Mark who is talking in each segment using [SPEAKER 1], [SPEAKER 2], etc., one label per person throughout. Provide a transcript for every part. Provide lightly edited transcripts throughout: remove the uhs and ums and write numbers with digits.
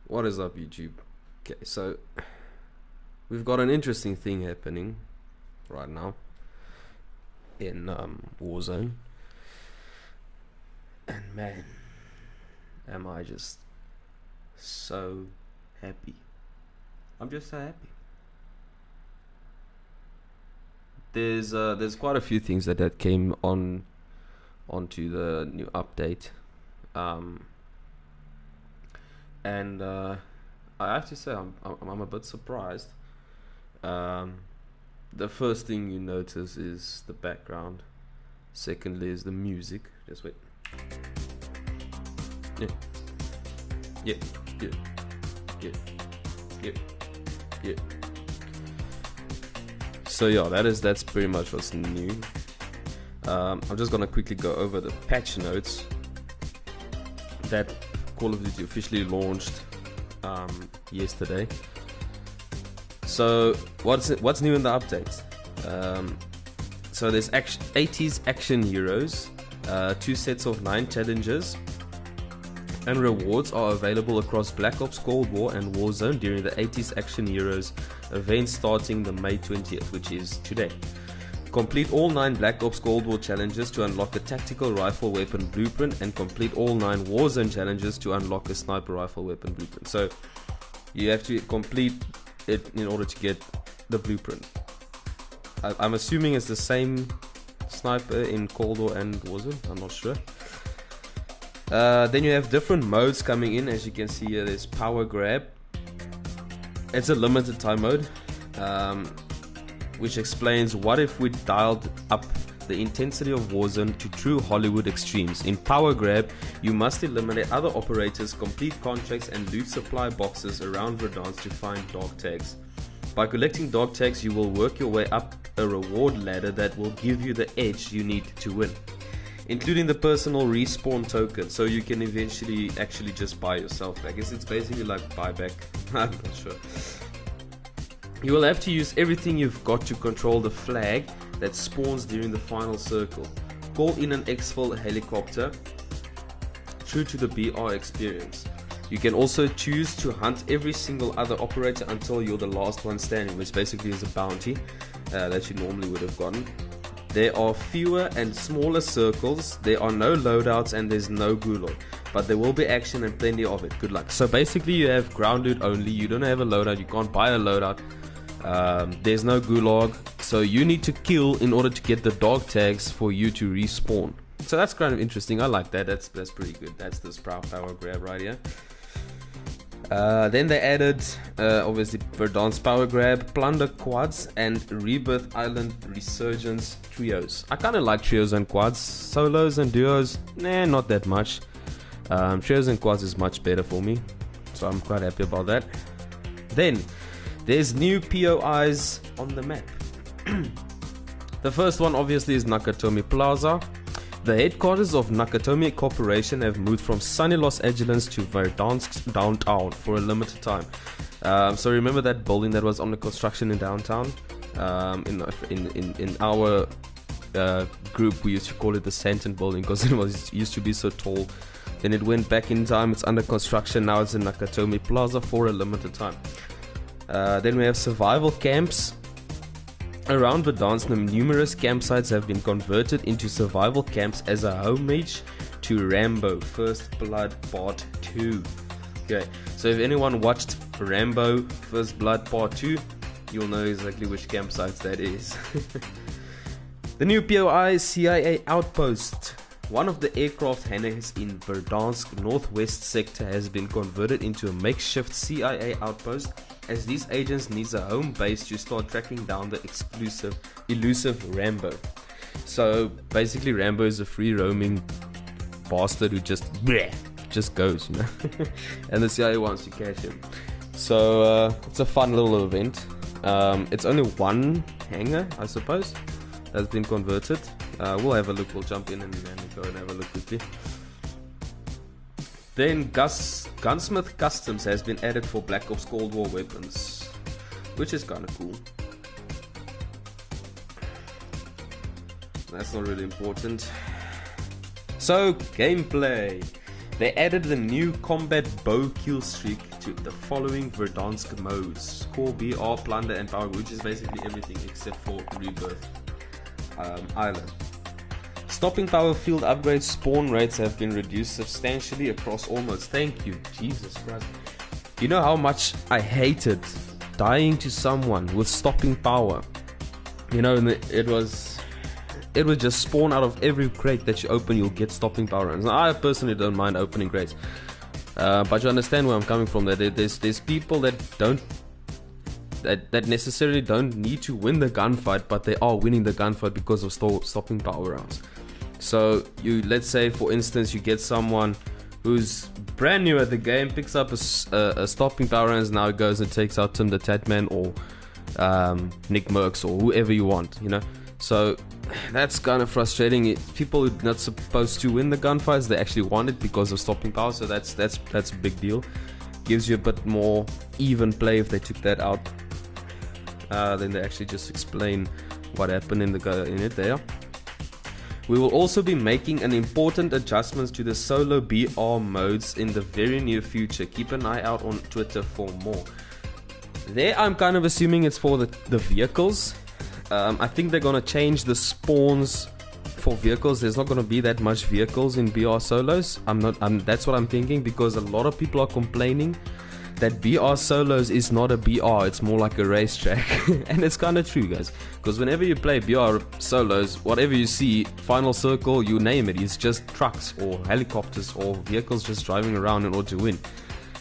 [SPEAKER 1] What is up, YouTube? Okay, so we've got an interesting thing happening right now in Warzone, and man, am I just so happy. I'm just so happy. There's quite a few things that came onto the new update, and I have to say I'm a bit surprised. The first thing you notice is the background. Secondly is the music. Just wait. Yeah. Yeah. Yeah. Yeah. Yeah. Yeah. So yeah, that's pretty much what's new. I'm just gonna quickly go over the patch notes that Call of Duty officially launched yesterday. So what's new in the update? So there's 80s action heroes, 2 sets of 9 challenges, and rewards are available across Black Ops Cold War and Warzone during the 80s action heroes event starting the May 20th, which is today. Complete all 9 Black Ops Cold War challenges to unlock a tactical rifle weapon blueprint, and complete all 9 Warzone challenges to unlock a sniper rifle weapon blueprint. So you have to complete it in order to get the blueprint. I'm assuming it's the same sniper in Cold War and Warzone. I'm not sure. Then you have different modes coming in. As you can see here, there's Power Grab. It's a limited time mode, which explains what if we dialed up the intensity of Warzone to true Hollywood extremes. In Power Grab, you must eliminate other operators, complete contracts, and loot supply boxes around Verdansk to find dog tags. By collecting dog tags, you will work your way up a reward ladder that will give you the edge you need to win, including the personal respawn token, so you can eventually actually just buy yourself. I guess it's basically like buyback. I'm not sure. You will have to use everything you've got to control the flag that spawns during the final circle. Call in an exfil helicopter, true to the BR experience. You can also choose to hunt every single other operator until you're the last one standing, which basically is a bounty that you normally would have gotten. There are fewer and smaller circles, there are no loadouts, and there's no gulag, but there will be action and plenty of it. Good luck. So basically you have ground loot only, you don't have a loadout, you can't buy a loadout. There's no gulag, so you need to kill in order to get the dog tags for you to respawn. So that's kind of interesting. I like that. That's pretty good. That's this Power Grab right here. Then they added obviously Verdansk Power Grab, Plunder Quads, and Rebirth Island Resurgence Trios. I kind of like trios and quads. Solos and duos, nah, not that much. Trios and quads is much better for me, so I'm quite happy about that. Then there's new POIs on the map. The first one obviously is Nakatomi Plaza. The headquarters of Nakatomi Corporation have moved from sunny Los Angeles to Verdansk's downtown for a limited time. So remember that building that was under construction in downtown? In our group, we used to call it the Santon building because it used to be so tall. Then it went back in time, it's under construction, now it's in Nakatomi Plaza for a limited time. Then we have survival camps. Around Verdansk, numerous campsites have been converted into survival camps as a homage to Rambo First Blood Part 2. Okay, so if anyone watched Rambo First Blood Part 2, you'll know exactly which campsites that is. The new POI is CIA Outpost. One of the aircraft hangars in Verdansk northwest sector has been converted into a makeshift CIA outpost, as these agents need a home base to start tracking down the elusive Rambo. So basically Rambo is a free roaming bastard who just goes, you know. And the CIA wants to catch him. So it's a fun little event. It's only one hangar, I suppose, that's been converted. We'll have a look, we'll jump in and go and have a look quickly. Then Gunsmith Customs has been added for Black Ops Cold War weapons, which is kind of cool. That's not really important. So, gameplay. They added the new combat bow kill streak to the following Verdansk modes: Core, BR, Plunder, and Power, which is basically everything except for Rebirth Island. Stopping power field upgrades spawn rates have been reduced substantially across all modes. Thank you, Jesus Christ. You know how much I hated dying to someone with stopping power. You know, and it would just spawn out of every crate that you open. You'll get stopping power runs. Now, I personally don't mind opening crates, but you understand where I'm coming from. That there's people that necessarily don't need to win the gunfight, but they are winning the gunfight because of stopping power rounds. So let's say for instance you get someone who's brand new at the game, picks up a stopping power rounds, now goes and takes out Tim the Tatman or Nick Merckx or whoever you want, you know. So that's kind of frustrating. People who are not supposed to win the gunfights, they actually want it because of stopping power. So that's a big deal. Gives you a bit more even play if they took that out. Then they actually just explain what happened in it there. We will also be making an important adjustments to the solo BR modes in the very near future. Keep an eye out on Twitter for more. There I'm kind of assuming it's for the vehicles. I think they're gonna change the spawns for vehicles. There's not gonna be that much vehicles in BR solos. That's what I'm thinking, because a lot of people are complaining that BR solos is not a BR, it's more like a racetrack. And it's kind of true, guys, because whenever you play BR solos, whatever you see, final circle, you name it, it's just trucks or helicopters or vehicles just driving around in order to win,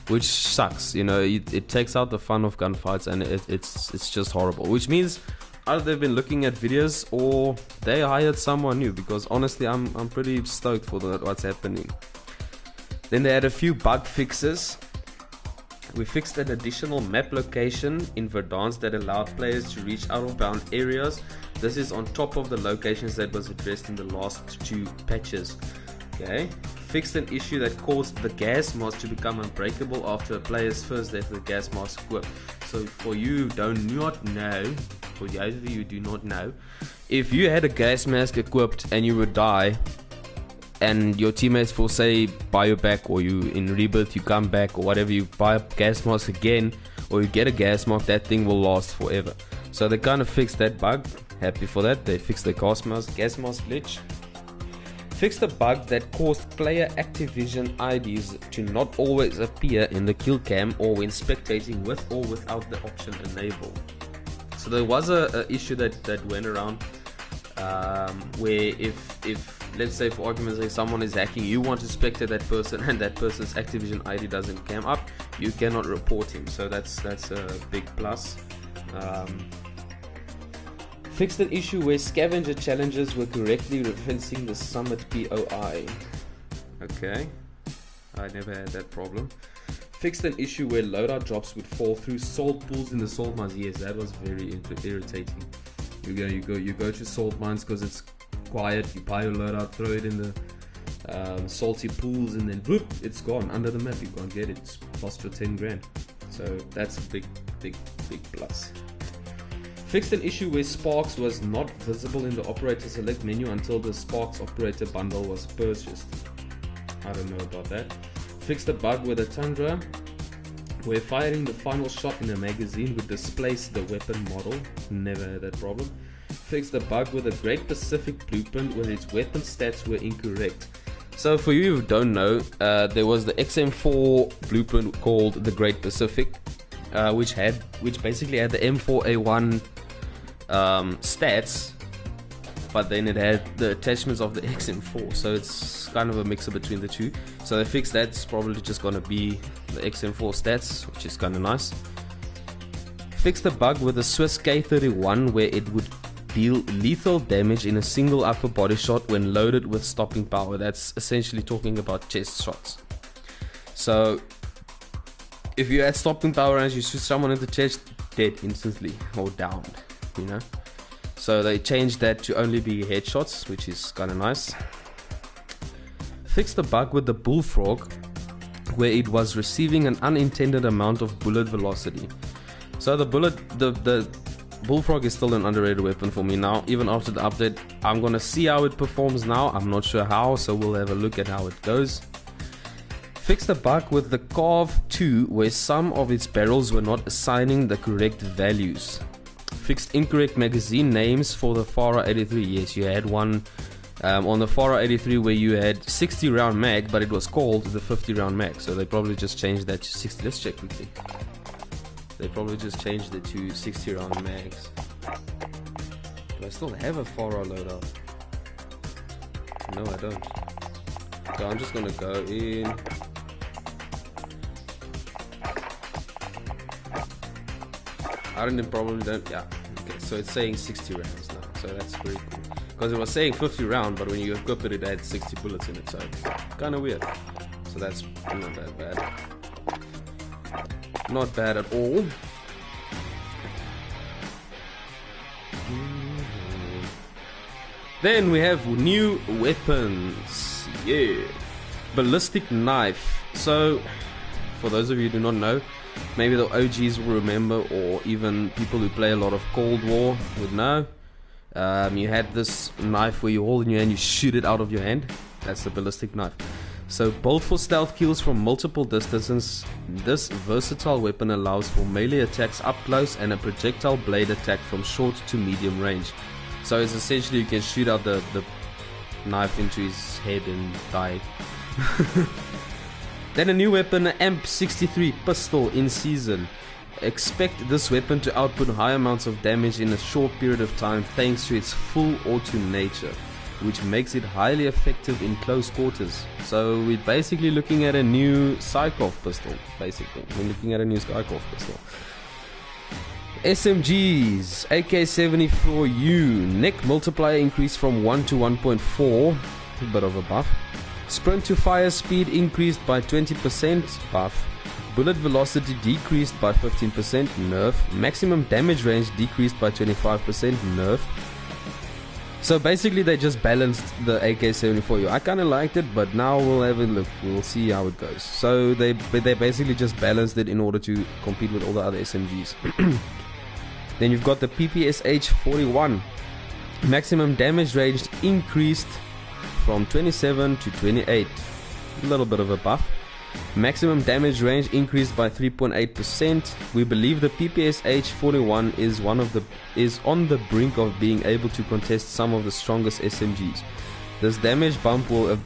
[SPEAKER 1] which sucks. You know, it takes out the fun of gunfights, and it's just horrible. Which means either they've been looking at videos or they hired someone new, because honestly I'm pretty stoked for what's happening. Then they had a few bug fixes. We fixed an additional map location in Verdansk that allowed players to reach out of bound areas. This is on top of the locations that was addressed in the last 2 patches. Okay. Fixed an issue that caused the gas mask to become unbreakable after a player's first death with gas mask equipped. So for you who do not know, for those of you who do not know, if you had a gas mask equipped and you would die, and your teammates will say buy you back, or you in Rebirth you come back or whatever, you buy a gas mask again or you get a gas mask, that thing will last forever. So they kind of fixed that bug. Happy for that. They fixed the gas mask glitch. Fixed a bug that caused player Activision IDs to not always appear in the kill cam or when spectating with or without the option enabled. So there was a issue that went around where if let's say for argument's sake someone is hacking, you want to spectate that person and that person's Activision ID doesn't cam up, you cannot report him. So that's a big plus. Fixed an issue where scavenger challenges were correctly referencing the summit POI. Okay, I never had that problem. Fixed an issue where loadout drops would fall through salt pools in the salt mines. Yes, that was very irritating. You go to salt mines because it's quiet, you buy your loadout, throw it in the salty pools, and then whoop, it's gone under the map. You can't get it. It's lost your 10 grand. So that's a big plus. Fixed an issue where Sparks was not visible in the operator select menu until the Sparks operator bundle was purchased. I don't know about that. Fixed a bug with a Tundra where firing the final shot in a magazine would displace the weapon model. Never had that problem. Fixed a bug with a Great Pacific blueprint where its weapon stats were incorrect. So for you who don't know, there was the XM4 blueprint called the Great Pacific, which basically had the M4A1 stats, but then it had the attachments of the XM4, so it's kind of a mixer between the two. So they fixed that. It's probably just gonna be the XM4 stats, which is kind of nice. Fixed a bug with the Swiss K31 where it would deal lethal damage in a single upper body shot when loaded with stopping power. That's essentially talking about chest shots. So if you had stopping power and you shoot someone in the chest, dead instantly or downed, you know. So they changed that to only be headshots, which is kind of nice. Fixed the bug with the Bullfrog where it was receiving an unintended amount of bullet velocity. So the Bullfrog is still an underrated weapon for me now, even after the update. I'm gonna see how it performs now. I'm not sure how, so we'll have a look at how it goes. Fixed a bug with the Carve 2 where some of its barrels were not assigning the correct values. Fixed incorrect magazine names for the Farah 83. Yes, you had one on the Farah 83 where you had 60 round mag, but it was called the 50 round mag. So they probably just changed that to 60. Let's check quickly. They probably just changed it to 60 round mags. Do I still have a Farah loadout? No, I don't. So I'm just gonna go in. Probably don't. Yeah. Okay. So it's saying 60 rounds now. So that's pretty cool. Because it was saying 50 round, but when you equip it, it had 60 bullets in it. So it's kind of weird. So that's not that bad. Not bad at all. Then we have new weapons. Yeah. Ballistic knife. So, for those of you who do not know, maybe the OGs will remember, or even people who play a lot of Cold War would know. You had this knife where you hold in your hand, you shoot it out of your hand. That's the ballistic knife. So, bolt for stealth kills from multiple distances. This versatile weapon allows for melee attacks up close and a projectile blade attack from short to medium range. So it's essentially you can shoot out the knife into his head and die. Then a new weapon, AMP-63 pistol in season. Expect this weapon to output high amounts of damage in a short period of time thanks to its full auto nature, which makes it highly effective in close quarters. So we're basically looking at a new Psychov pistol. We're looking at a new Psychov pistol. SMGs, AK-74U, neck multiplier increase from 1 to 1.4, a bit of a buff. Sprint to fire speed increased by 20%, buff. Bullet velocity decreased by 15%, nerf. Maximum damage range decreased by 25%, nerf. So basically they just balanced the AK-74U. I kind of liked it, but now we'll have a look. We'll see how it goes. So they basically just balanced it in order to compete with all the other SMGs. Then you've got the PPSH-41. Maximum damage range increased from 27 to 28. A little bit of a buff. Maximum damage range increased by 3.8%. We believe the PPSH-41 is on the brink of being able to contest some of the strongest SMGs. This damage bump will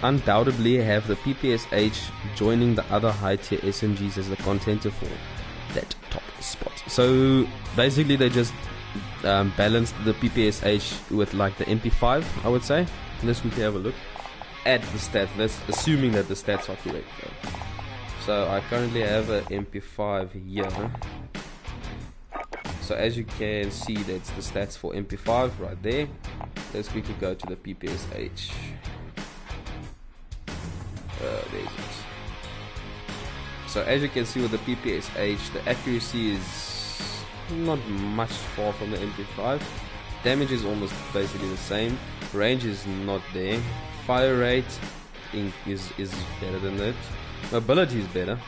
[SPEAKER 1] undoubtedly have the PPSH joining the other high tier SMGs as the contender for that top spot. So basically they just balanced the PPSH with like the MP5, I would say. Let's quickly have a look at the stats. Let's assuming that the stats are correct though. So I currently have an MP5 here. So as you can see, that's the stats for MP5 right there. Let's quickly go to the PPSH. There it is. So as you can see with the PPSH, the accuracy is not much far from the MP5. Damage is almost basically the same. Range is not there. Fire rate is better than that. Mobility is better.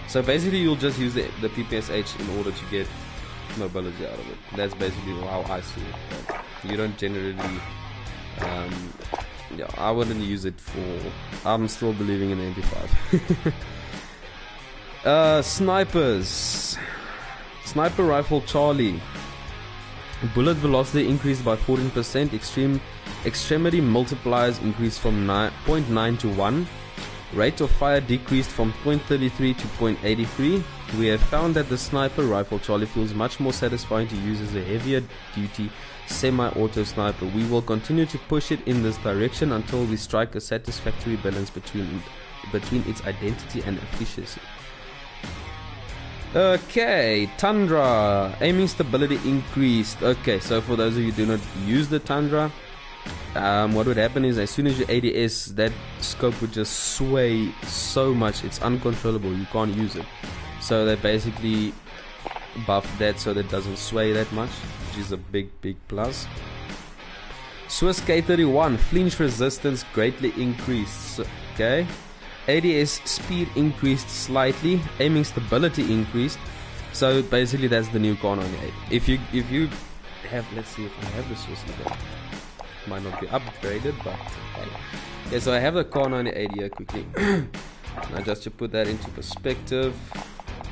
[SPEAKER 1] So basically you'll just use the PPSH in order to get mobility out of it. That's basically how I see it. But you don't generally yeah, I wouldn't use it for. I'm still believing in the MP5. Snipers. Sniper rifle Charlie. Bullet velocity increased by 14%. Extremity multipliers increased from 0.9 to 1. Rate of fire decreased from 0.33 to 0.83. We have found that the sniper rifle Charlie feels much more satisfying to use as a heavier duty semi-auto sniper. We will continue to push it in this direction until we strike a satisfactory balance between its identity and efficiency. Okay, Tundra. Aiming stability increased. Okay, so for those of you who do not use the Tundra, what would happen is as soon as you ADS, that scope would just sway so much, it's uncontrollable, you can't use it. So they basically buffed that so that it doesn't sway that much, which is a big plus. Swiss K31, flinch resistance greatly increased. Okay. ADS speed increased slightly, aiming stability increased. So basically that's the new Kar 98. If you have, let's see if I have the Swiss again. Might not be upgraded, but hey. Okay, so I have the car 98 here quickly. Now just to put that into perspective,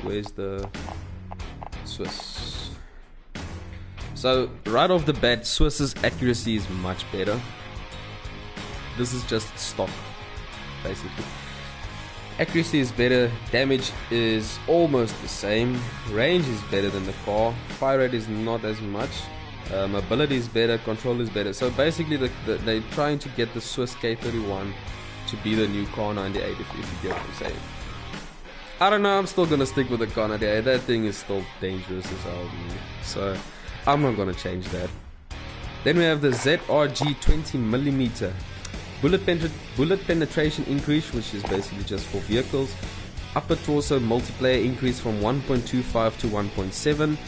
[SPEAKER 1] where's the Swiss? So right off the bat, Swiss's accuracy is much better. This is just stock, basically. Accuracy is better, damage is almost the same, range is better than the car, fire rate is not as much, mobility is better, control is better. So basically they're trying to get the Swiss K31 to be the new car 98, if you get what I'm saying. I don't know, I'm still gonna stick with the car 98. That thing is still dangerous as hell, man. So I'm not gonna change that. Then we have the ZRG 20mm. Bullet penetration increase, which is basically just for vehicles. Upper torso multiplier increase from 1.25 to 1.7.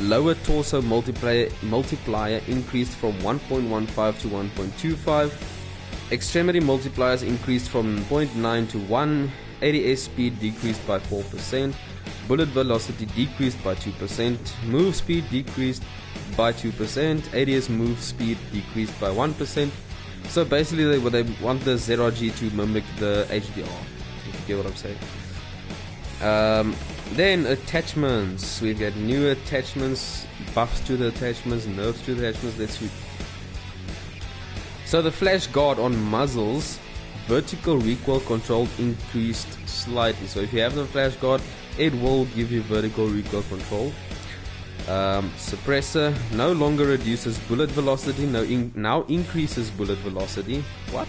[SPEAKER 1] Lower torso multiplier increased from 1.15 to 1.25. Extremity multipliers increased from 0.9 to 1. ADS speed decreased by 4%. Bullet velocity decreased by 2%. Move speed decreased by 2%. ADS move speed decreased by 1%. So basically they want the ZRG to mimic the HDR, if you get what I'm saying. Then attachments, we get new attachments, buffs to the attachments, nerfs to the attachments. Let's see. So the flash guard on muzzles, vertical recoil control increased slightly. So if you have the flash guard, it will give you vertical recoil control. Suppressor no longer reduces bullet velocity, now increases bullet velocity. What?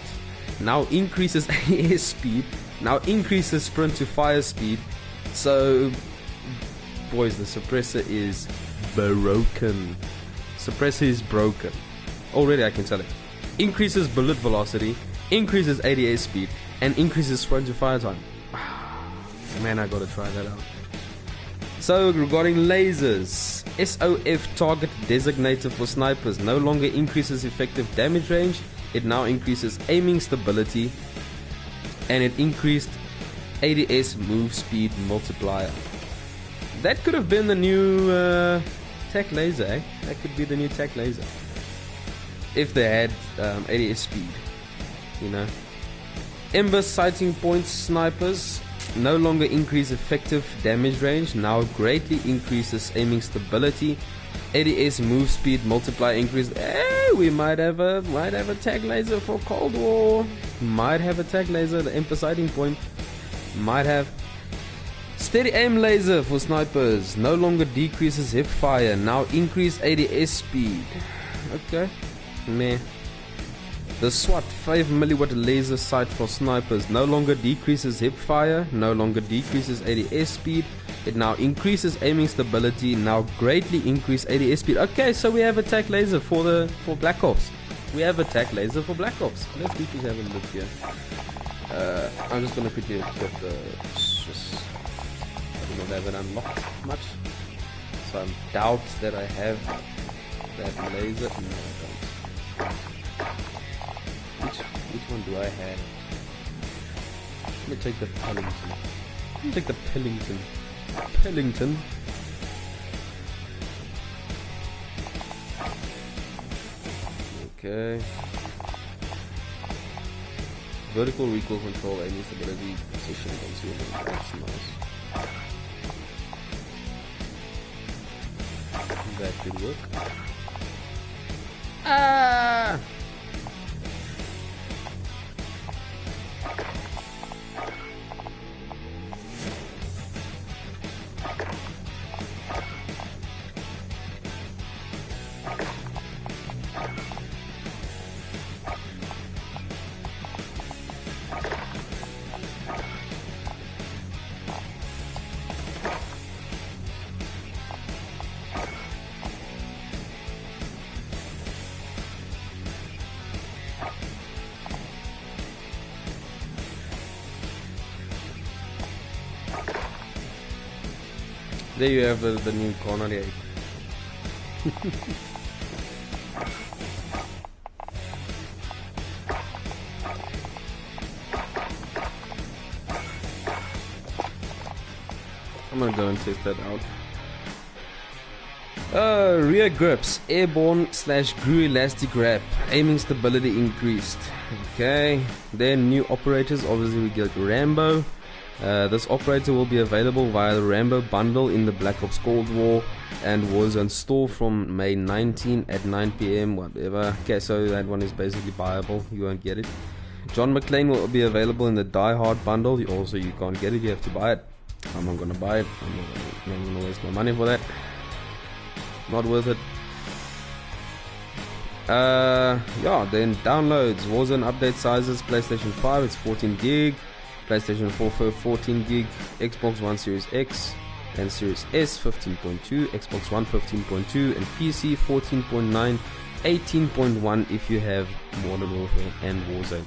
[SPEAKER 1] Now increases AS speed, now increases sprint to fire speed. So boys, the suppressor is broken. Suppressor is broken. Already I can tell it. Increases bullet velocity, increases ADS speed, and increases sprint to fire time. Man, I gotta try that out. So regarding lasers, SOF target designator for snipers no longer increases effective damage range, it now increases aiming stability, and it increased ADS move speed multiplier. That could have been the new tech laser, eh? That could be the new tech laser. If they had ADS speed, you know. Ember sighting points snipers no longer increase effective damage range, now greatly increases aiming stability. ADS move speed multiplier increase. Hey, we might have a tag laser for Cold War. Might have a tag laser. The Ember sighting point might have. Steady aim laser for snipers no longer decreases hip fire, now increase ADS speed. Okay, meh. The SWAT 5mm laser sight for snipers no longer decreases hip fire, no longer decreases ADS speed, it now increases aiming stability, now greatly increase ADS speed. Okay, so we have attack laser for Black Ops. We have attack laser for Black Ops. Let's quickly have a look here. I'm just gonna quickly get the Swiss. I do not have it unlocked much, so I doubt that I have that laser. No, I don't. Which one do I have? Let me take the Pellington. Let me take the Pellington. Pellington. Okay. Vertical recoil control, aiming stability, position, concealment. That's nice. That could work. Ah! There you have the new corner 8. I'm gonna go and test that out. Rear grips, airborne / grew elastic wrap, aiming stability increased. Okay, then new operators. Obviously we get Rambo. This operator will be available via the Rambo bundle in the Black Ops Cold War and Warzone store from May 19 at 9 PM, whatever. Okay, so that one is basically buyable. You won't get it. John McClane will be available in the Die Hard bundle. Also, you can't get it. You have to buy it. I'm not gonna buy it. I'm not gonna waste my money for that. Not worth it. Yeah, then downloads. Warzone update sizes. PlayStation 5, it's 14 gig. PlayStation 4 for 14 gig. Xbox One Series X and Series S 15.2. Xbox One 15.2 and PC 14.9. 18.1 if you have Modern Warfare and Warzone.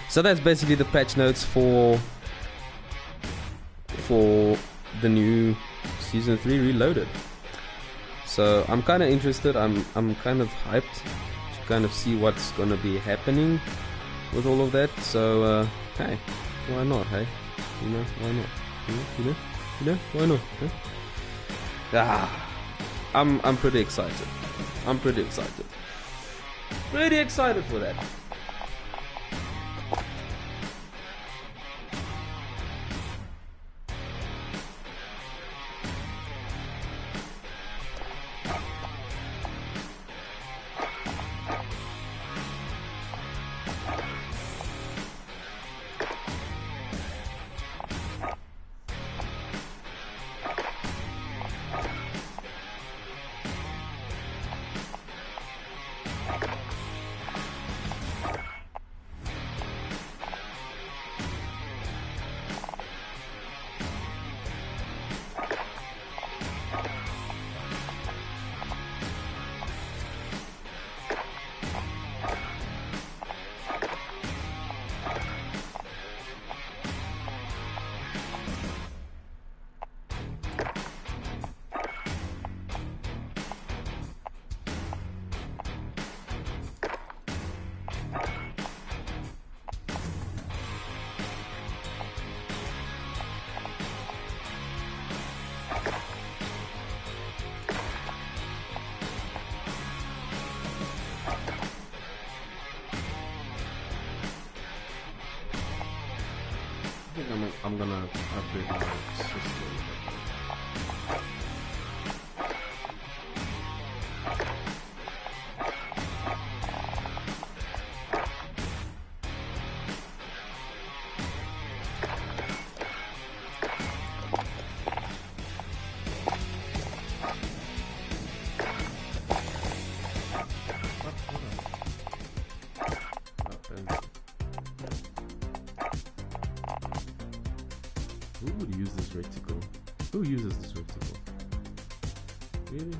[SPEAKER 1] So that's basically the patch notes for the new Season 3 Reloaded. So I'm kind of interested. I'm kind of hyped to kind of see what's gonna be happening with all of that. So hey, why not? Hey, you know, why not? You know, why not? Hey? I'm pretty excited. I'm pretty excited. Pretty excited for that. I think I'm gonna upgrade my system. Who would use this reticle? Who uses this reticle? Really?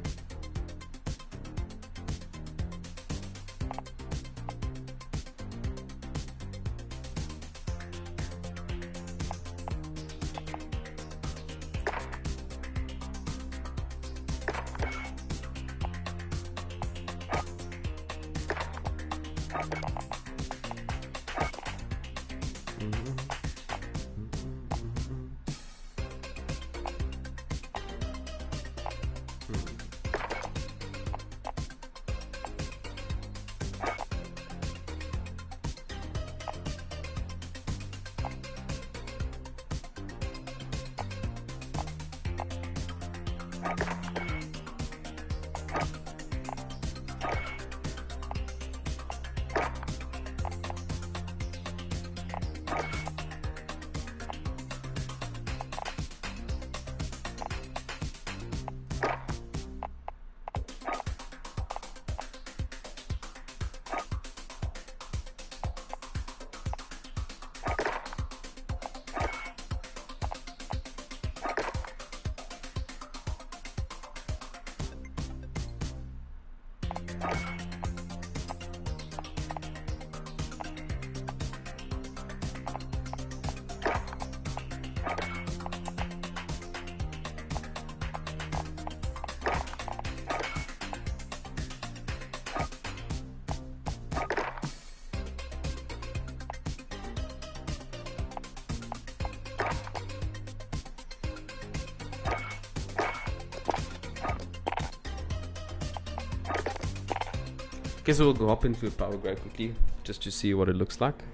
[SPEAKER 1] Okay, so we'll go hop into a power grab quickly. just to see what it looks like.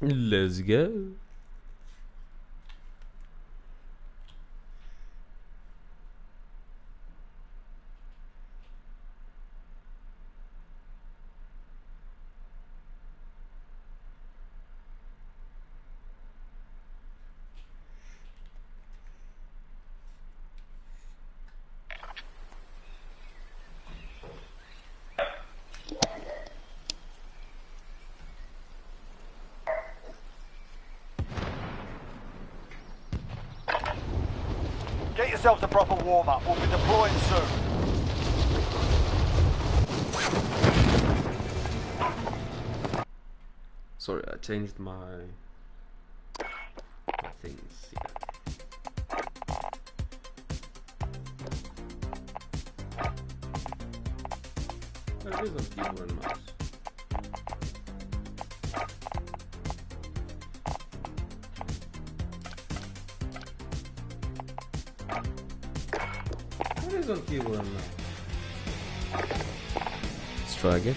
[SPEAKER 1] Let's go.
[SPEAKER 2] Get yourself a proper warm-up. We'll be deploying soon.
[SPEAKER 1] Sorry, I changed my things. Yeah. There is a keyboard and mouse. What is on keyboard and mouse? Let's try again.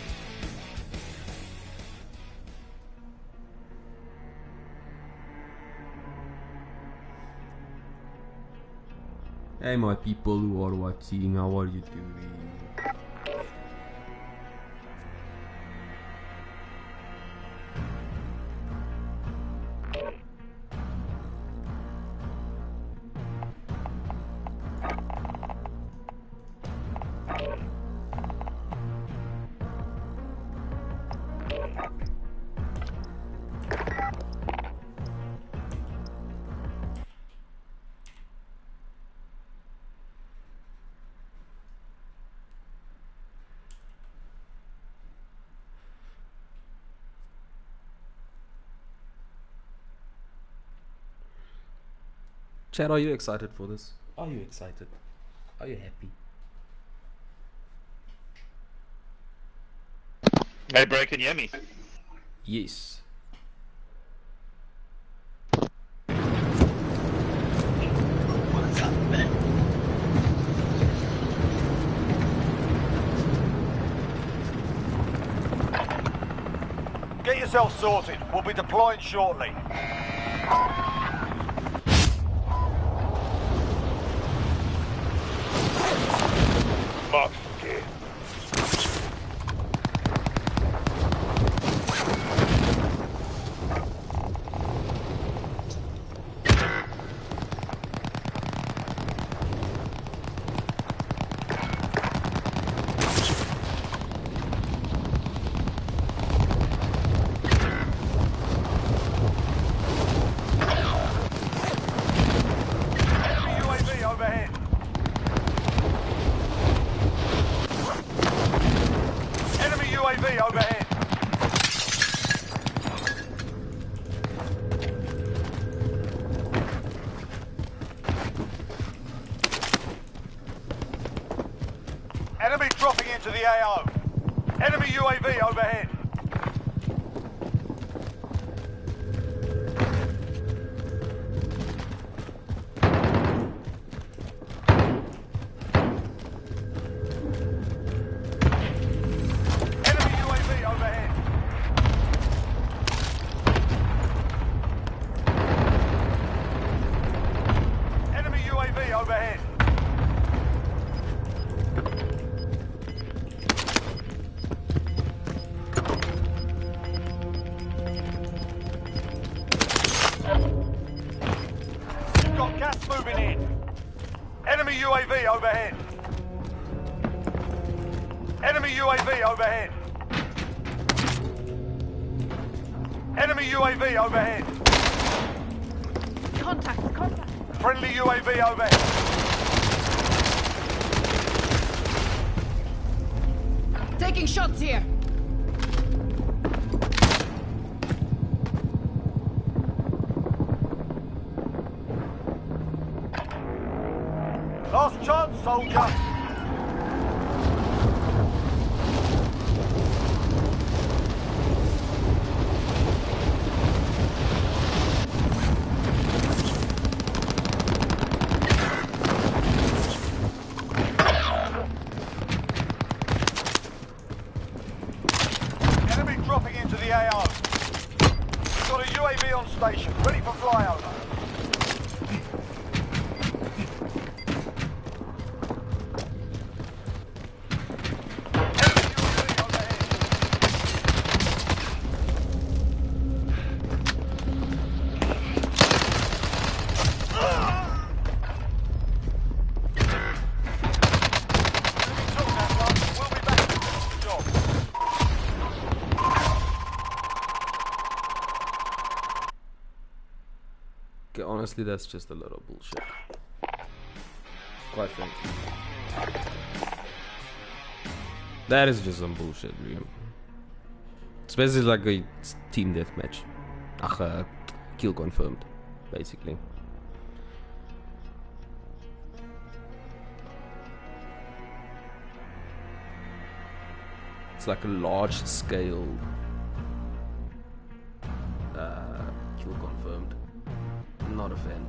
[SPEAKER 1] Hey my people who are watching, how are you doing? Chad, are you excited for this? Are you excited? Are you happy?
[SPEAKER 3] Hey bro, can you hear me?
[SPEAKER 1] Yes.
[SPEAKER 2] Get yourself sorted. We'll be deploying shortly. Mark gear. Enemy dropping into the AO. Enemy UAV overhead. Gas moving in. Enemy UAV overhead. Enemy UAV overhead. Enemy UAV overhead.
[SPEAKER 4] Contact.
[SPEAKER 2] Friendly UAV overhead.
[SPEAKER 4] Taking shots here.
[SPEAKER 2] Last chance, soldier. Enemy dropping into the AO. We've got a UAV on station, ready for flyover.
[SPEAKER 1] Okay, honestly, that's just a lot of bullshit. Quite frankly. That is just some bullshit, really. Especially like a team deathmatch. Kill confirmed, basically. It's like a large scale kill confirmed. Not a fan.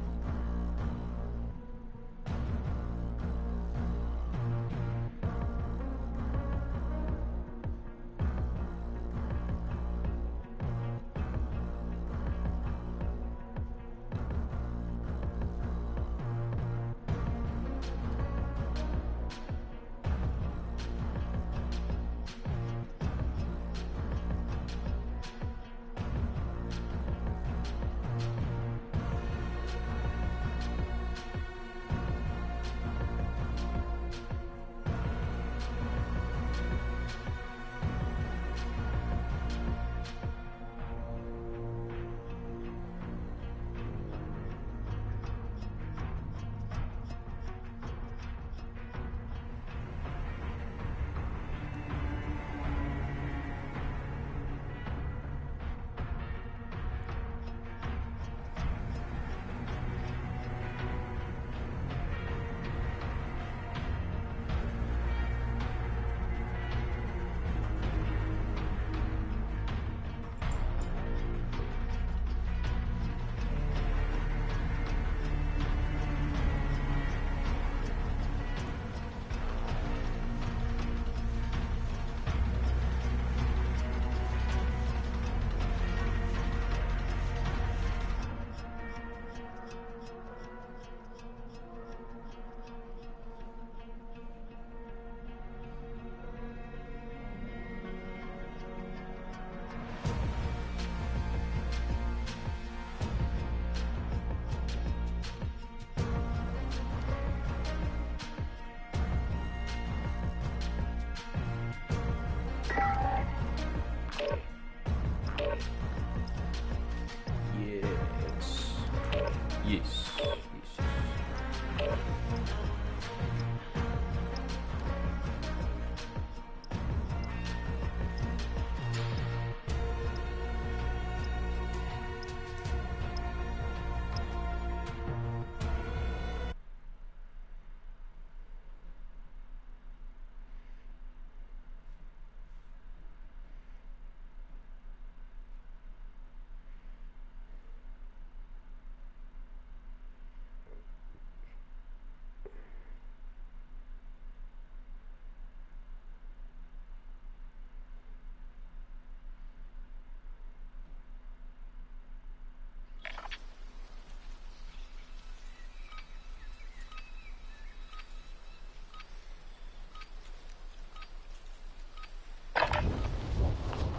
[SPEAKER 1] Yes.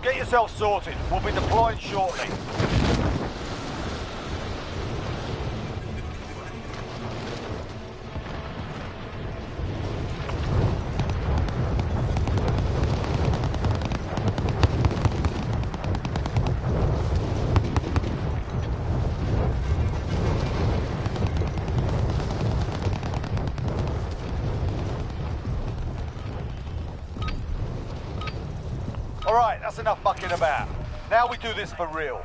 [SPEAKER 2] Get yourself sorted. We'll be deploying shortly. Right, that's enough mucking about. Now we do this for real.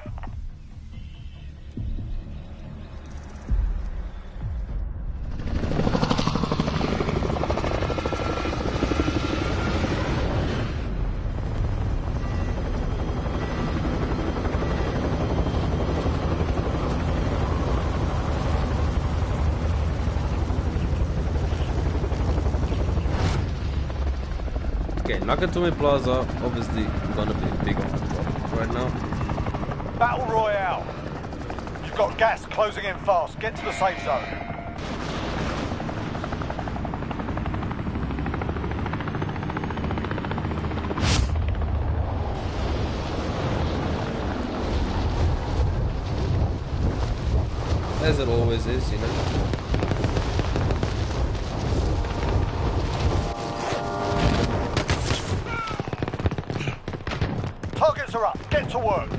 [SPEAKER 1] Okay, Nakatomi Plaza, obviously gonna be big on the top right now.
[SPEAKER 2] Battle Royale. You've got gas closing in fast. Get to the safe zone.
[SPEAKER 1] As it always is, you know.
[SPEAKER 2] Targets are up. Get to work.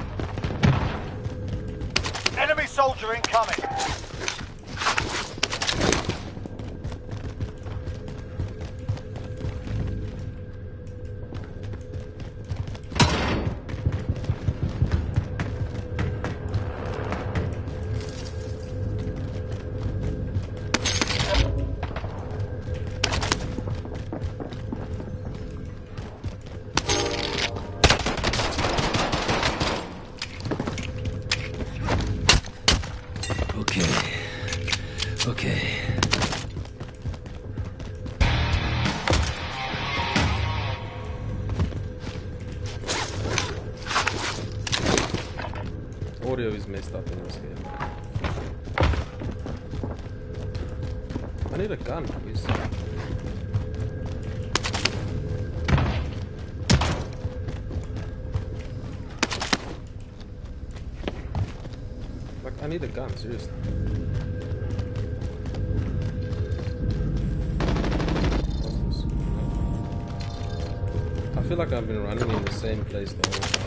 [SPEAKER 2] Enemy soldier incoming.
[SPEAKER 1] Okay. Audio is messed up in this game. I need a gun, please. Like, I need a gun, seriously. I feel like I've been running in the same place the whole time.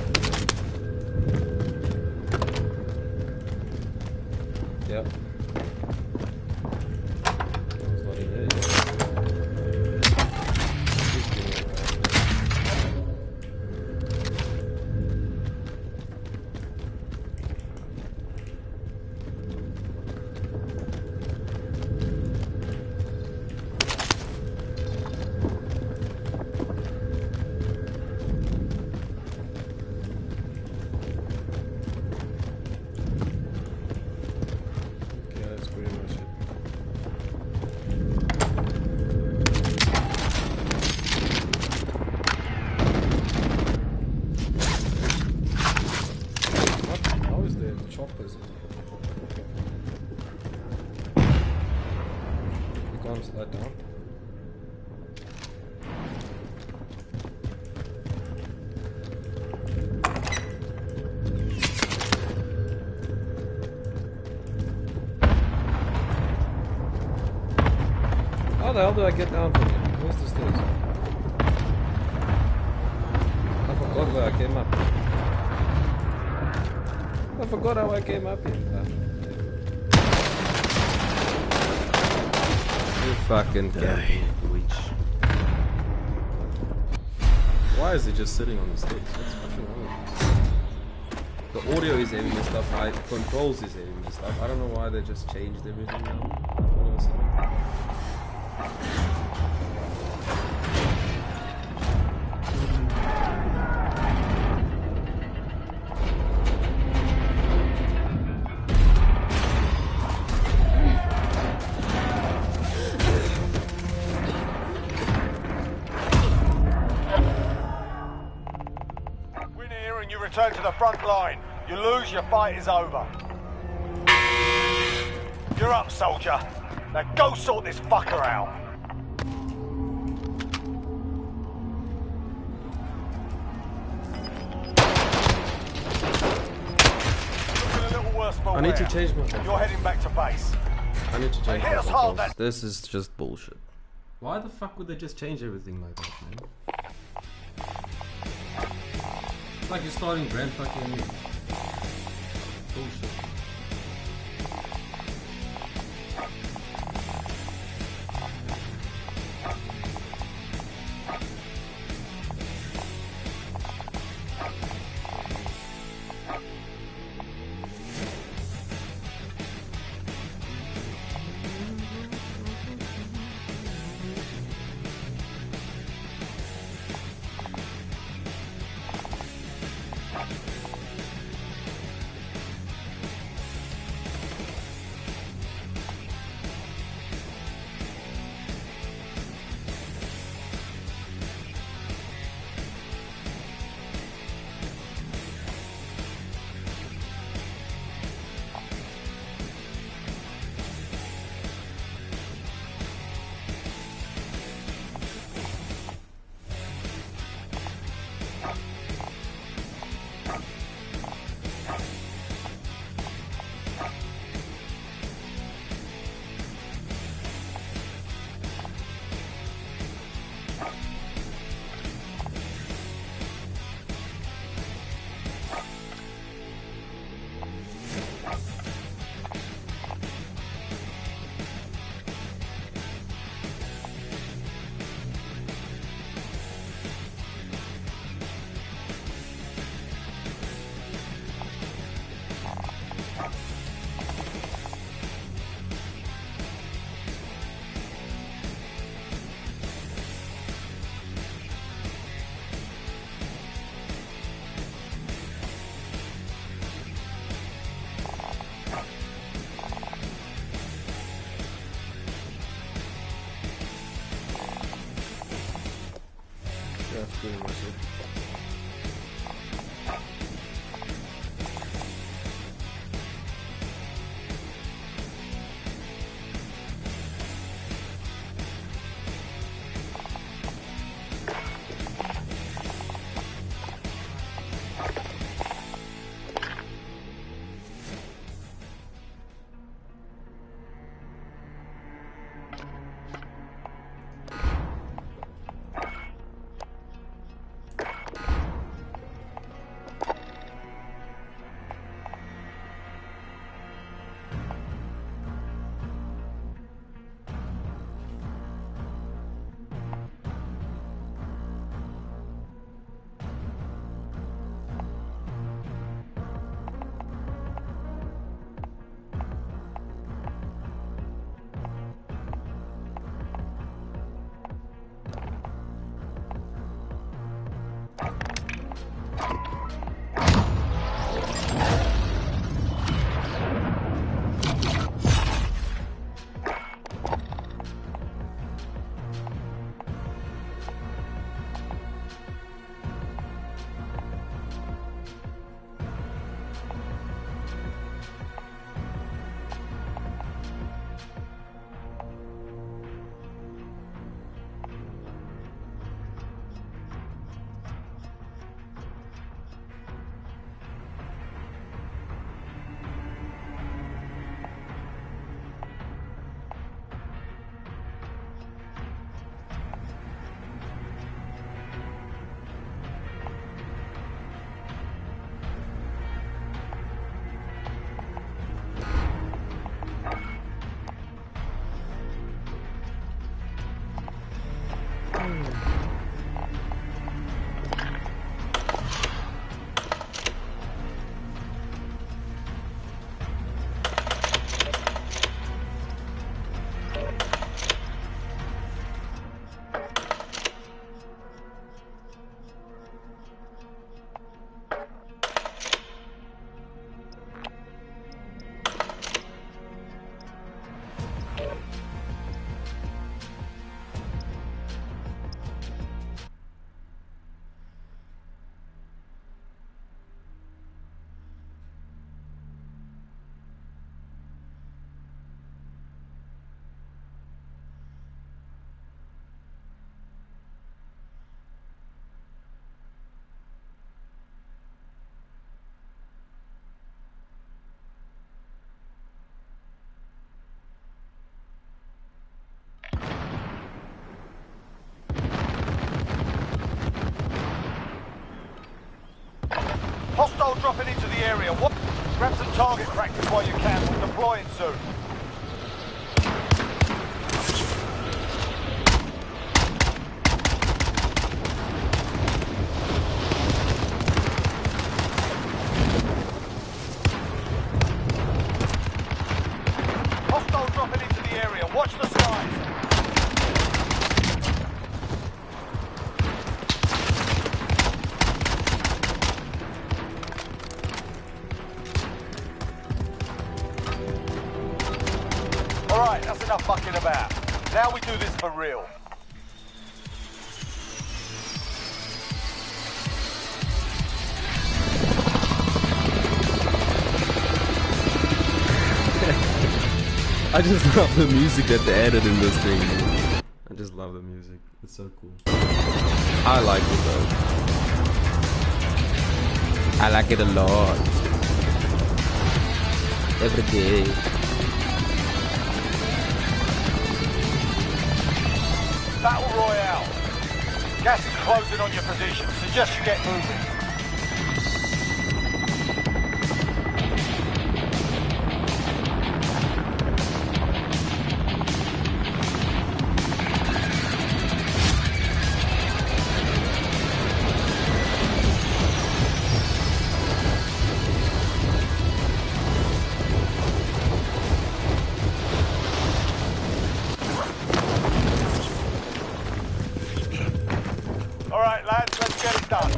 [SPEAKER 1] Yep. It's not in here yet. He's doing it right. Slide down. How the hell do I get down from here? Where's the stairs? I forgot where I came up. I forgot how I came up here. You fucking die, witch. Why is it just sitting on the sticks? What's fucking wrong with this? The audio is heavy and stuff, the controls is heavy and stuff. I don't know why they just changed everything now. All of a sudden.
[SPEAKER 2] Return to the front line. You lose, your fight is over. You're up, soldier. Now go sort this fucker out. Looking a little worse for
[SPEAKER 1] I need to change my focus.
[SPEAKER 2] You're heading back to base.
[SPEAKER 1] I need to change my
[SPEAKER 2] hard,
[SPEAKER 1] focus. This is just bullshit. Why the fuck would they just change everything like that, man? Like you're starting brand fucking new. Bullshit. Feeling like it.
[SPEAKER 2] Hostile dropping into the area. What? Grab some target practice while you can. We're deploying soon. Hostile dropping into the area. Watch the skies. Alright, that's enough fucking about. Now we do this for real.
[SPEAKER 1] I just love the music that they added in this thing. I just love the music. It's so cool. I like it though. I like it a lot. Every day.
[SPEAKER 2] Battle Royale. Gas is closing on your position. Suggest you get moving. All right, lads, let's get it done.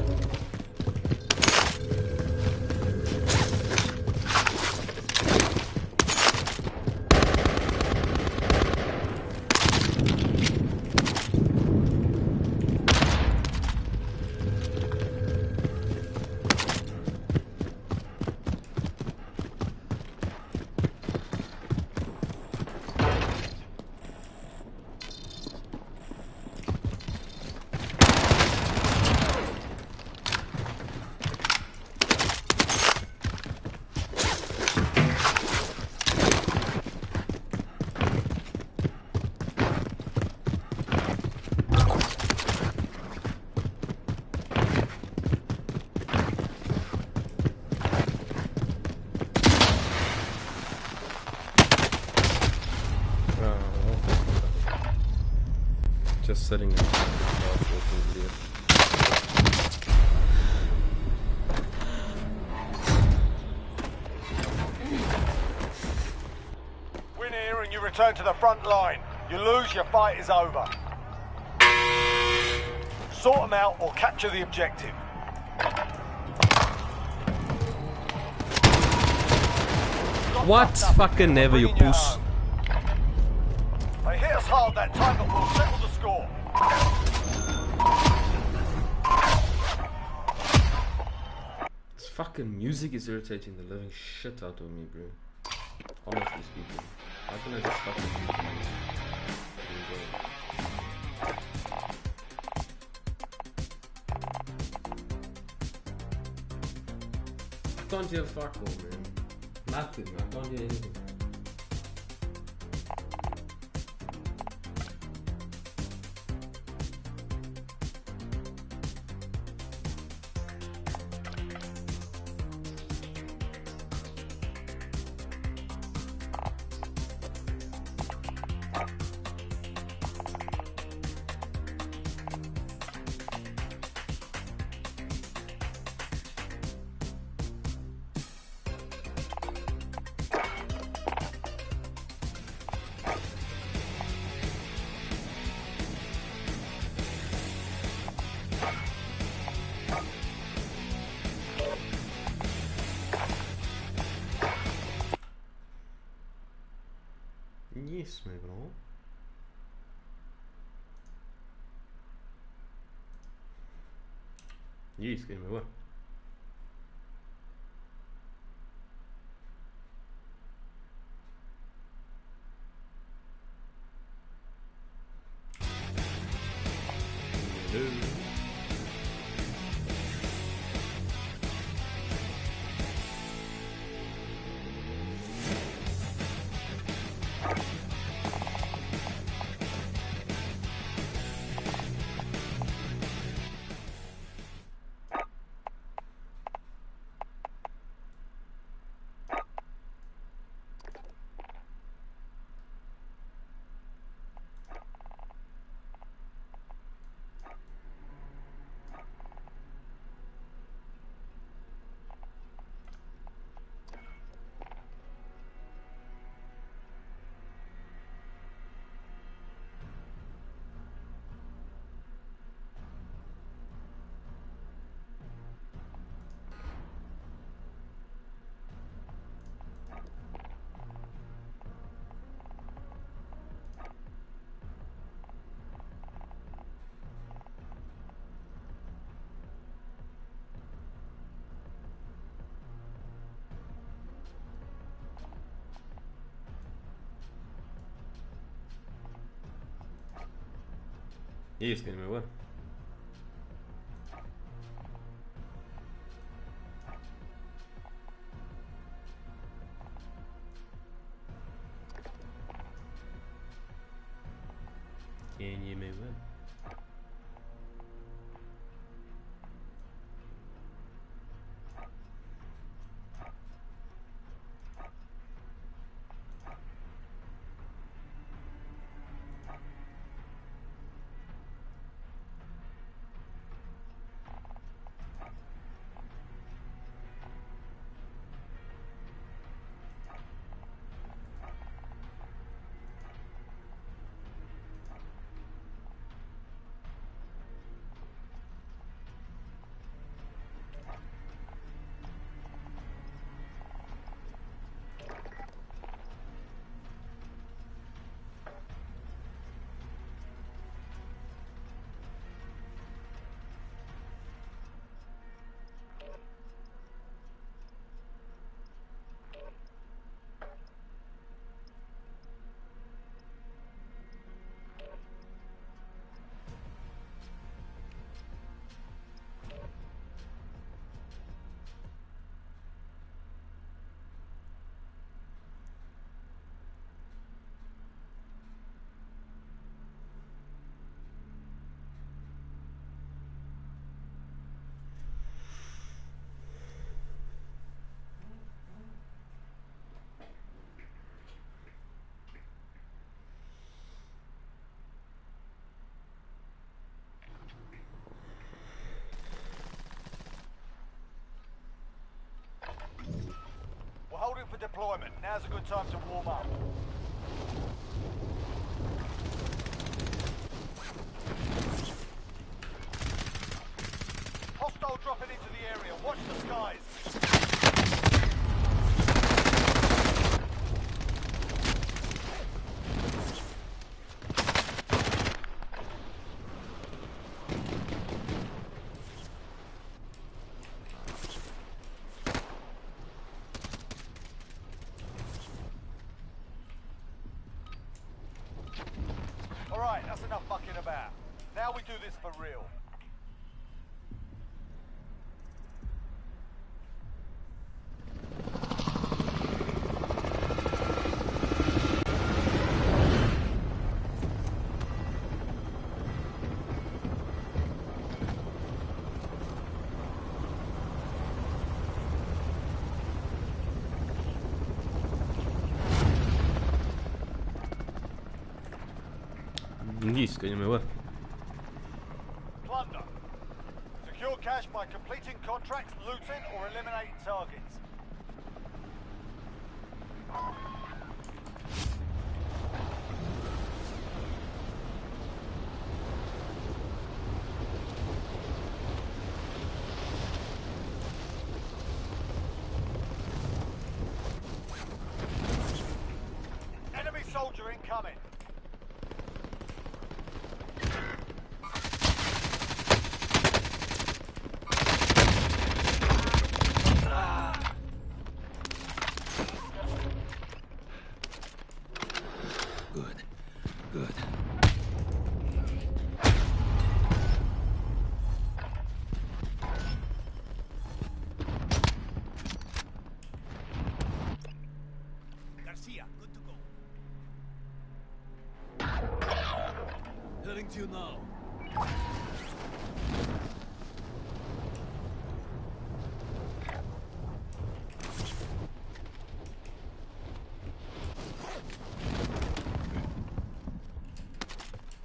[SPEAKER 1] Just sitting there. Walking idiot.
[SPEAKER 2] Win here and you return to the front line. You lose, your fight is over. Sort them out or capture the objective.
[SPEAKER 1] What? Fucking never, you puss.
[SPEAKER 2] They hit us hard that time, but we'll settle the score.
[SPEAKER 1] This fucking music is irritating the living shit out of me, bro. Honestly speaking. How can I just fucking I can't hear fuck all, man. Nothing, I can't hear anything. Yes, my bro. Yes, kan je me hoor. Yes, kan je me hoor. Kan je me hoor.
[SPEAKER 2] deployment. Now's a good time to warm up. Hostile dropping into the area. Watch the skies. Alright, that's enough fucking about. Now we do this for real.
[SPEAKER 1] Ninguém ganha meu.
[SPEAKER 2] Plunder. Secure cash by completing contracts, looting, or eliminating targets. Enemy soldier incoming.
[SPEAKER 5] Good.
[SPEAKER 6] Garcia, good to go. Heading to you now.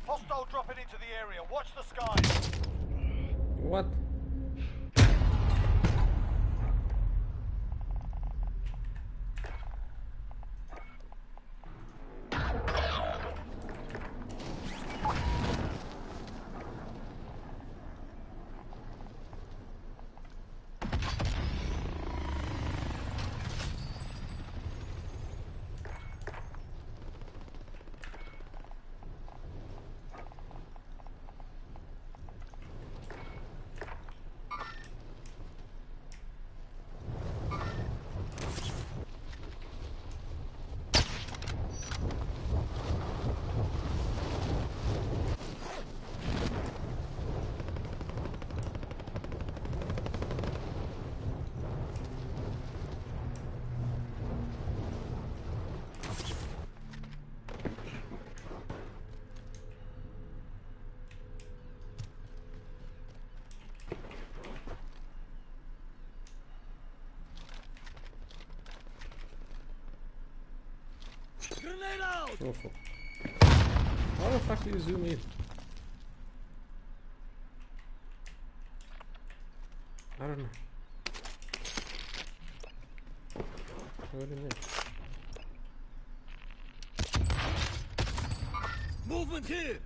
[SPEAKER 2] Hostile dropping into the area. Watch the skies.
[SPEAKER 1] What?
[SPEAKER 6] Grenade out!
[SPEAKER 1] Awful. How the fuck do you zoom in? I don't know. What in there?
[SPEAKER 6] Movement here!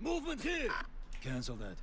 [SPEAKER 6] Movement here! Cancel that.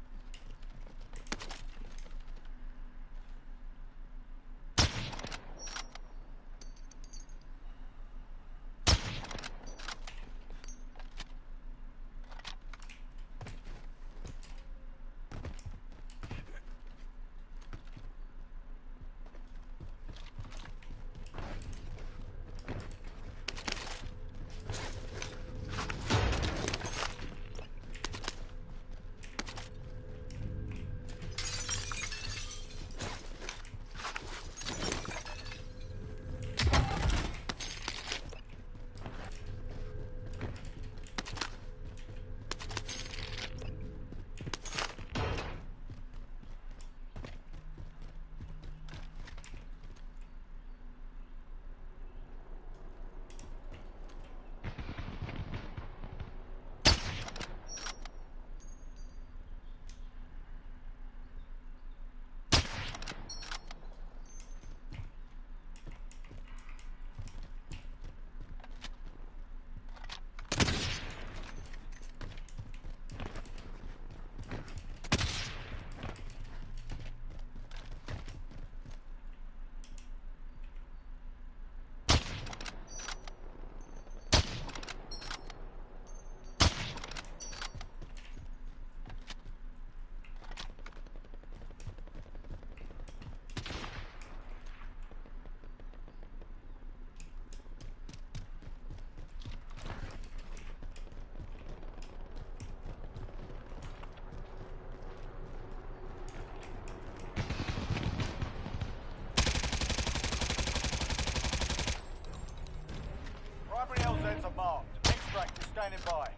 [SPEAKER 2] standing by.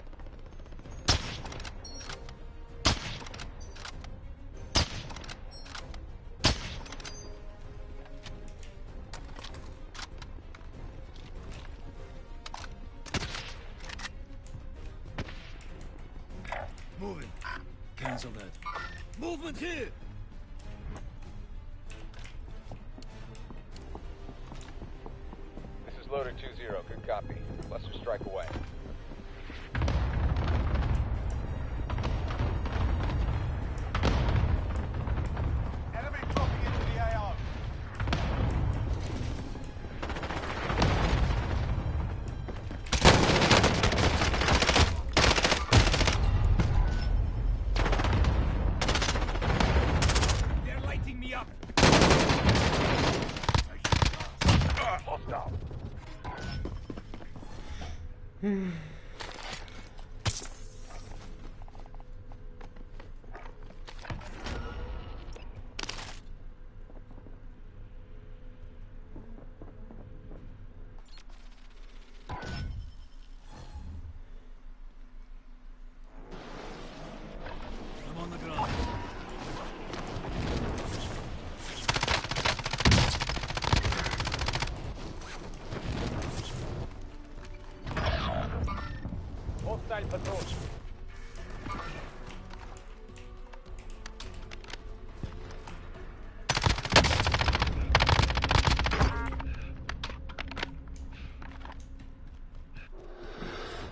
[SPEAKER 6] Moving. Cancel that. Movement here!
[SPEAKER 7] This is Loader 2-0. Good copy. Cluster strike away.
[SPEAKER 2] Enemy dropping into the AO.
[SPEAKER 6] They're lighting me up!
[SPEAKER 2] Hostile.
[SPEAKER 6] I'm on the ground.
[SPEAKER 7] Hostile patrol.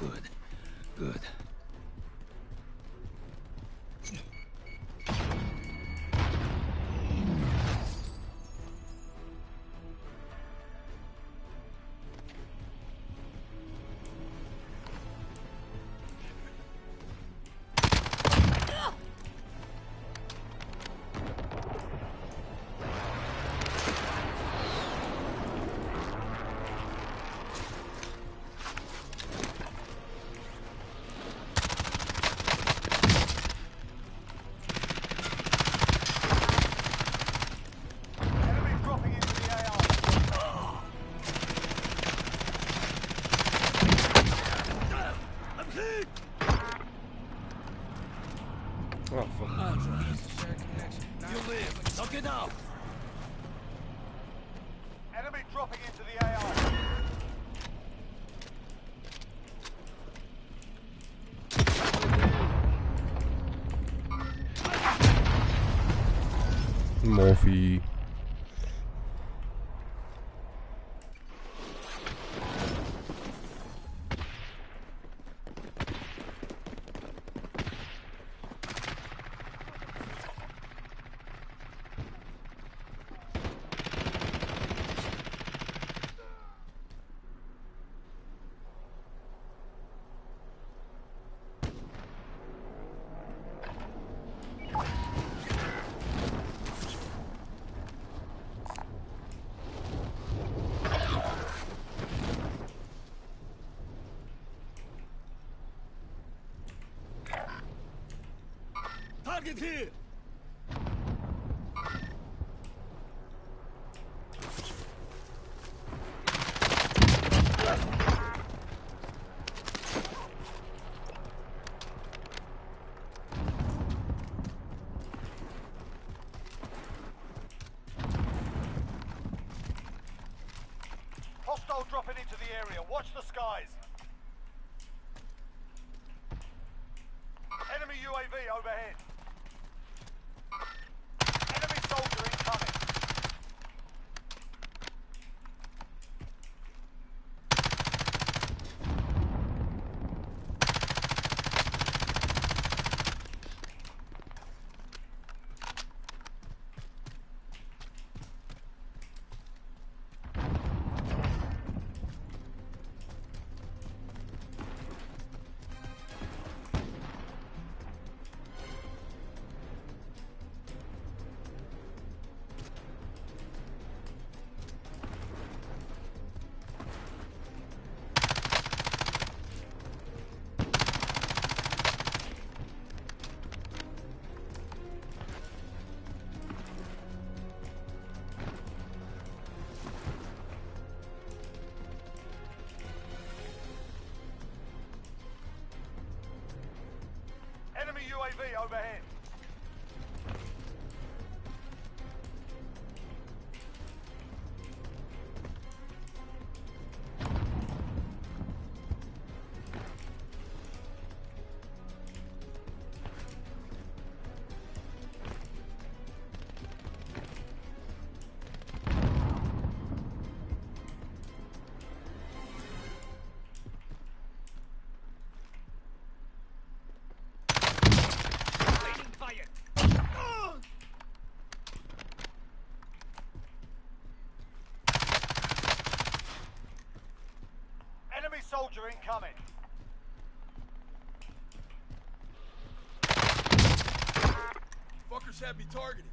[SPEAKER 5] Good. Good.
[SPEAKER 2] Enemy dropping into the AO.
[SPEAKER 6] I'm hit!
[SPEAKER 1] Oh, fuck.
[SPEAKER 6] You live! Knock it out!
[SPEAKER 2] Enemy dropping into the AO.
[SPEAKER 1] Morphe.
[SPEAKER 6] Target here!
[SPEAKER 2] Hostile dropping into the area. Watch the skies. Enemy UAV overhead. Enemy soldier incoming. UAV overhead.
[SPEAKER 6] Taking fire.
[SPEAKER 2] Enemy soldier incoming.
[SPEAKER 6] Fuckers have me targeted.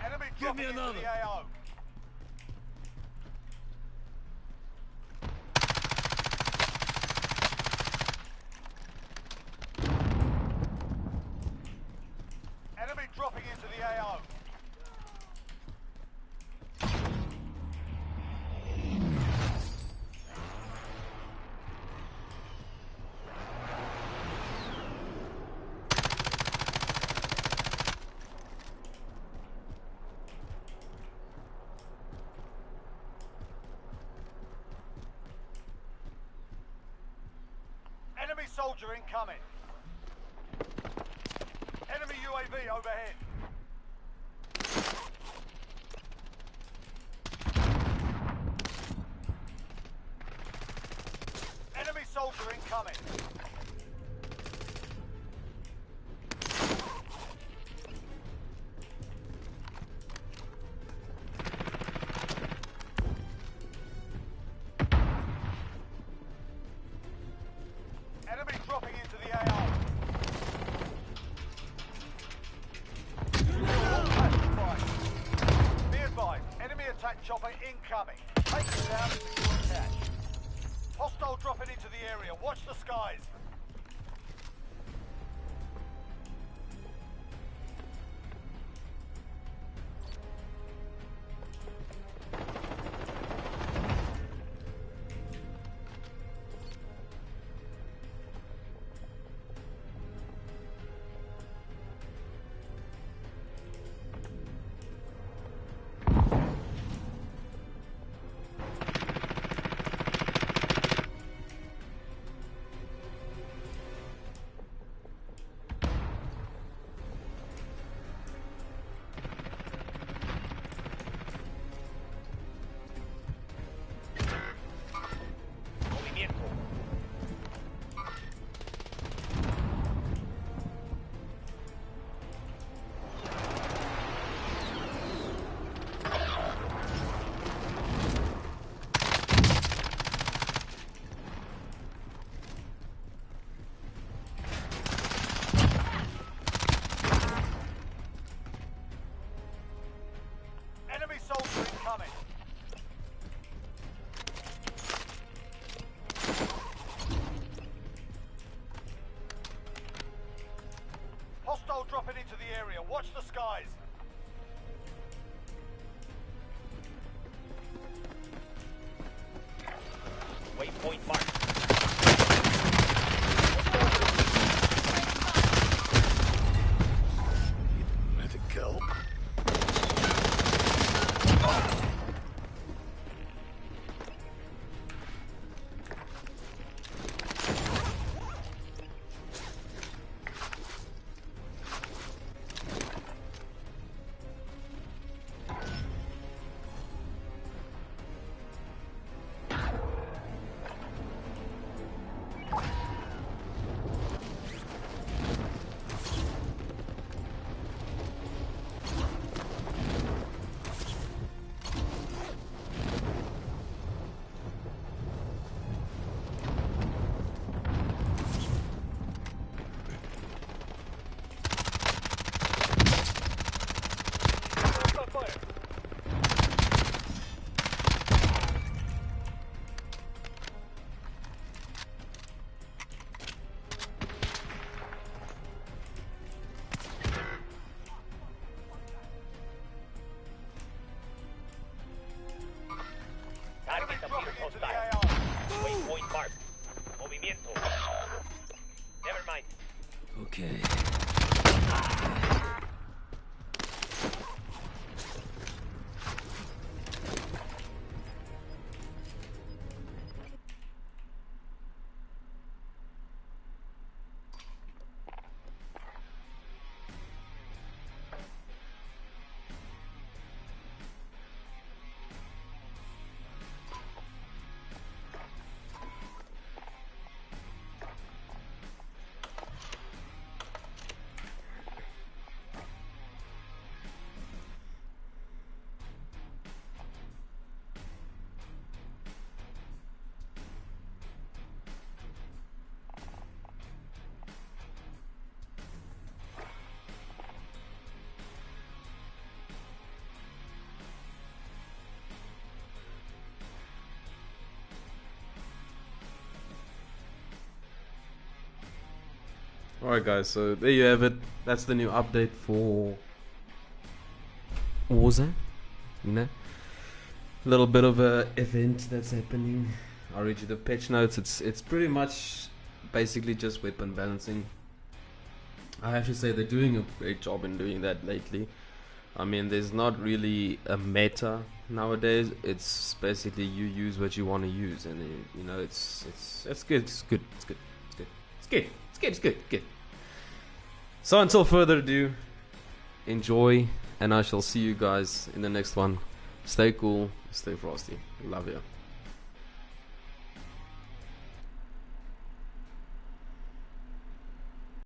[SPEAKER 2] Enemy
[SPEAKER 6] Give me
[SPEAKER 2] dropping into
[SPEAKER 6] another.
[SPEAKER 2] the AO. Enemy dropping into the AO. Enemy soldier incoming. Enemy UAV overhead. Enemy soldier incoming. Enemy dropping into the AO. Be advised, enemy attack chopper incoming. Take it down and secure cash. Hostile dropping into the area. Watch the skies.
[SPEAKER 5] Okay.
[SPEAKER 1] Alright guys, so there you have it. That's the new update for Warzone. You know, a little bit of a event that's happening. I'll read you the patch notes. It's pretty much basically just weapon balancing. I have to say they're doing a great job in doing that lately. I mean, there's not really a meta nowadays. It's basically you use what you want to use, and you know, it's good. It's good. It's good. It's good. It's good. It's good. It's good. Good. So until further ado, enjoy, and I shall see you guys in the next one. Stay cool. Stay frosty. Love you.